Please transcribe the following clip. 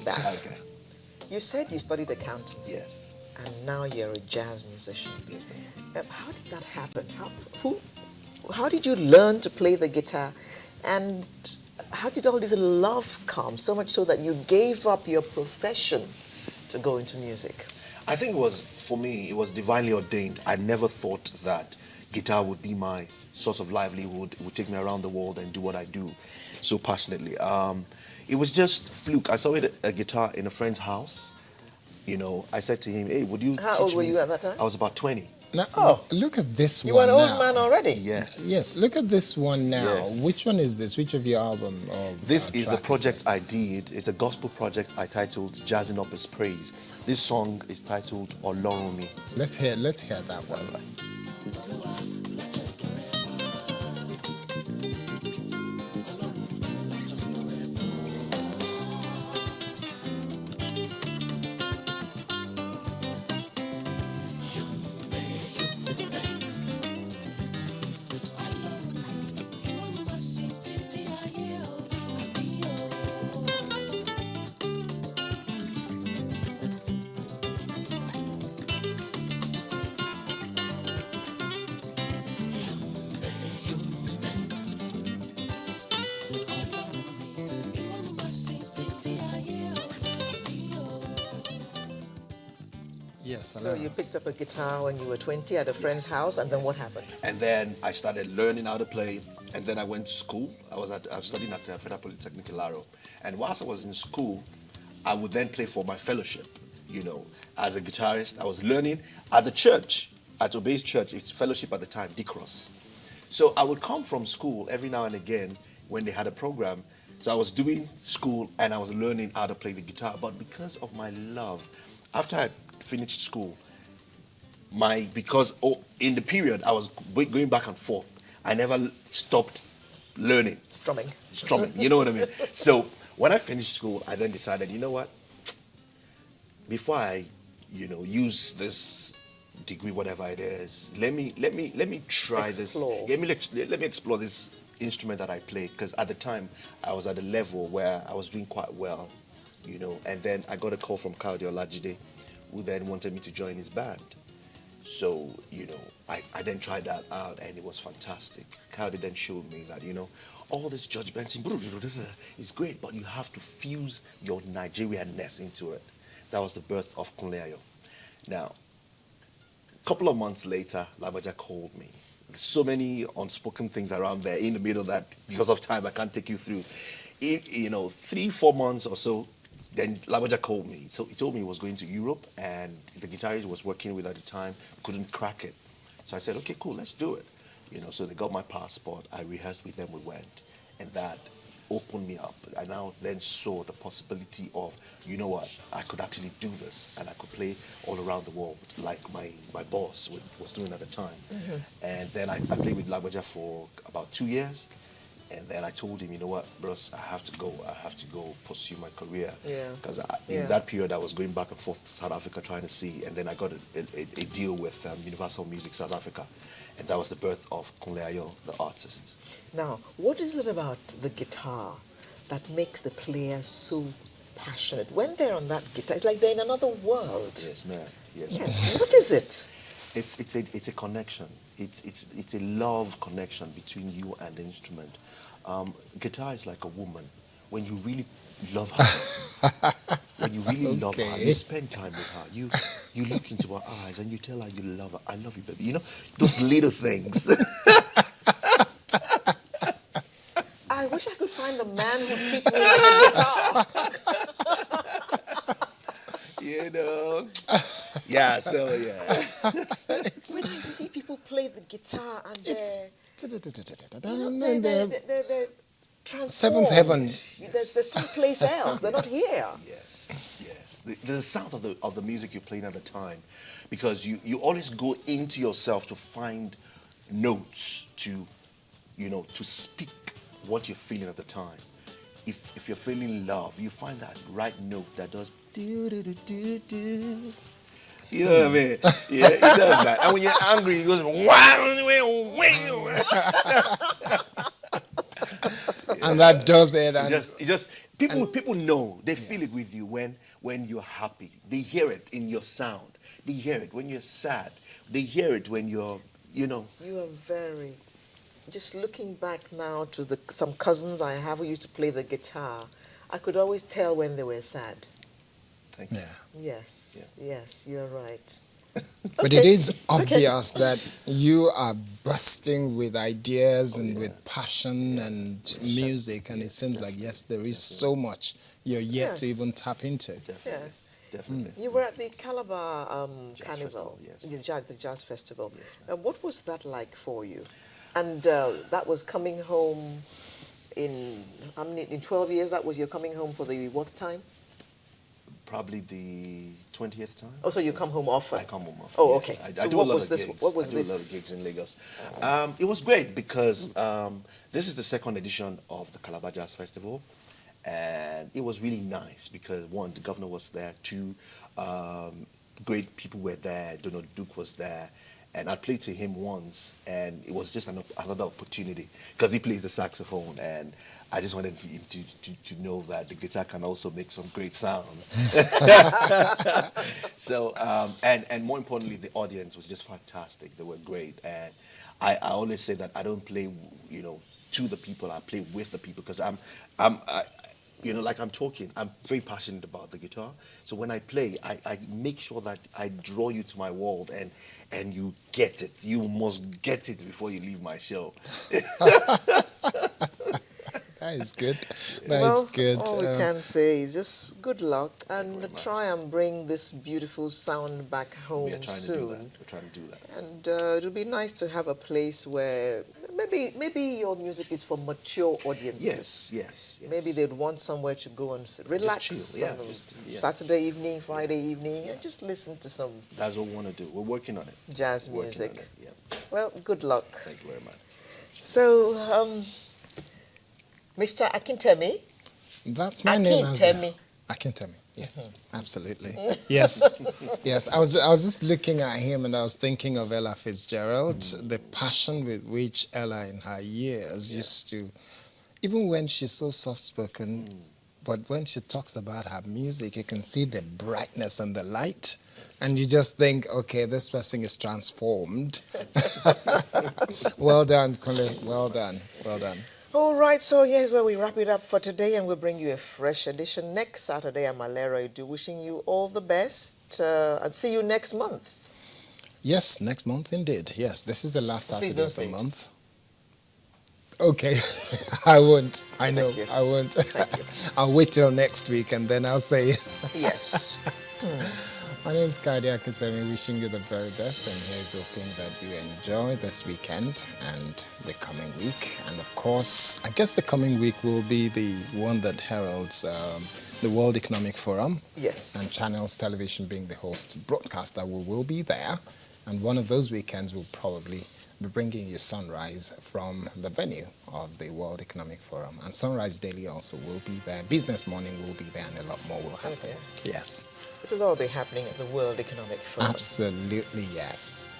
back. Okay. You said you studied accountancy. Yes. And now you're a jazz musician. Yes, ma'am. How did that happen? How did you learn to play the guitar? And how did all this love come, so much so that you gave up your profession to go into music? I think for me, it was divinely ordained. I never thought that guitar would be my source of livelihood. It would take me around the world and do what I do so passionately. It was just fluke. I saw a guitar in a friend's house. I said to him, "Hey, would you How teach old were me?" you at that time? I was about 20. Now, look at this You one were an now. old man already? Yes. Yes, look at this one now. Yes. Which one is this? Which of your album? This is a track project is I did. It's a gospel project I titled Jazzing Up His Praise. This song is titled Olorun Mi. Let's hear that one. Yes, So you picked up a guitar when you were 20 at a friend's house, and then what happened? And then I started learning how to play. And then I went to school. I was studying at Federal Polytechnic in Laro. And whilst I was in school, I would then play for my fellowship. As a guitarist, I was learning at the church, at Obey's church. It's fellowship at the time, D-Cross. So I would come from school every now and again when they had a program. So I was doing school and I was learning how to play the guitar. But because of my love, after I finished school, in the period I was going back and forth, I never stopped learning. Strumming. You know what I mean? So when I finished school, I then decided, you know what? Before I, use this degree, whatever it is, let me try Explore. this. Let me explore this instrument that I play, because at the time I was at a level where I was doing quite well, and then I got a call from Adekunle Ayodeji, who then wanted me to join his band. So, I then tried that out and it was fantastic. Ayodeji then showed me that, all this George Benson is great, but you have to fuse your Nigerianness into it. That was the birth of Adekunle Ayo. Now, a couple of months later, Labaja called me. So many unspoken things around there in the middle that, because of time, I can't take you through. 3-4 months or so, then Labaja called me. So he told me he was going to Europe and the guitarist he was working with at the time couldn't crack it. So I said, okay, cool, let's do it. So they got my passport. I rehearsed with them, we went. And that opened me up. I now then saw the possibility of, I could actually do this and I could play all around the world like my boss was doing at the time. Mm-hmm. And then I played with Labaja for about 2 years. And then I told him, you know what, bros, I have to go pursue my career. Because in that period, I was going back and forth to South Africa trying to see. And then I got a deal with Universal Music South Africa. And that was the birth of Adekunle Ayo, the artist. Now, what is it about the guitar that makes the player so passionate? When they're on that guitar, it's like they're in another world. Yes, ma'am. Yes. What is it? It's a connection. It's a love connection between you and the instrument. Guitar is like a woman. When you really love her, love her, you spend time with her. You look into her eyes and you tell her you love her. I love you, baby. Those little things. I wish I could find a man who treat me like a guitar. Yeah, so yeah. When you see people play the guitar and they're transformed. Seventh heaven. They're someplace else. They're not here. Yes. The sound of the music you're playing at the time, because you always go into yourself to find notes to speak what you're feeling at the time. If you're feeling love, you find that right note that does do do do do do. You know what I mean? Yeah, it does that. And when you're angry, it goes and that does it. And it just People know, they feel it Yes. with you when you're happy. They hear it in your sound. They hear it when you're sad. They hear it when you're, you know. You are very. Just looking back now to some cousins I have who used to play the guitar, I could always tell when they were sad. Thank you. Yeah. Yes, yes, you're right. But it is obvious that you are bursting with ideas and with passion and music, and it seems like, yes, there is so much you're yet to Yes. even tap into. Definitely. Yes. Definitely. You were at the Calabar Jazz Carnival, Festival, yes. the jazz festival. Yes, What was that like for you? And that was coming home in, how many, in 12 years, that was your coming home for the what time? Probably the 20th time. Oh, so you come home often? I come home often. Oh, yeah. okay. I So do what a lot was of this? gigs. What was I do a lot of this? gigs in Lagos. It was great because this is the second edition of the Calabar Jazz Festival, and it was really nice because one, the governor was there. Two, great people were there. Donald Duke was there. And I played to him once, and it was just another opportunity because he plays the saxophone, and I just wanted him to know that the guitar can also make some great sounds. So, and more importantly, the audience was just fantastic. They were great, and I always say that I don't play, to the people. I play with the people because like I'm talking, I'm very passionate about the guitar. So when I play, I make sure that I draw you to my world and you get it. You must get it before you leave my show. That is good. That is good. All we can say is just good luck and very much. try and bring this beautiful sound back home We are trying soon. to do that. We're trying to do that. And it'll be nice to have a place where maybe your music is for mature audiences. Yes. Maybe they'd want somewhere to go and relax chill, yeah, on a yeah. Saturday evening, Friday evening, and just listen to some That's what we want to do. We're working on it. jazz Working music. on it, yeah. Well, good luck. Thank you very much. So, Mr. Akintemi, That's my name. Akintemi. Akintemi. Yes, absolutely. Yes, yes. I was just looking at him and I was thinking of Ella Fitzgerald, the passion with which Ella in her years used to, even when she's so soft-spoken, but when she talks about her music, you can see the brightness and the light, and you just think, okay, this person is transformed. Well done, Kunle. Well done. Well done. All right, so here's where we wrap it up for today, and we'll bring you a fresh edition next Saturday. I'm Alera Edu, wishing you all the best, and see you next month. Yes, next month indeed. Yes, this is the last Please Saturday don't of say the it. month. Okay, I won't. I know, Thank you. I won't. I'll wait till next week and then I'll say. Yes. My name is Guitarist, Accountancy, wishing you the very best, and here's hoping that you enjoy this weekend and the coming week. And of course, I guess the coming week will be the one that heralds the World Economic Forum. Yes. And Channels Television being the host broadcaster. We will be there, and one of those weekends will probably be bringing you Sunrise from the venue of the World Economic Forum. And Sunrise Daily also will be there. Business Morning will be there, and a lot more will happen. Okay. Yes. It'll all be happening at the World Economic Forum. Absolutely, yes.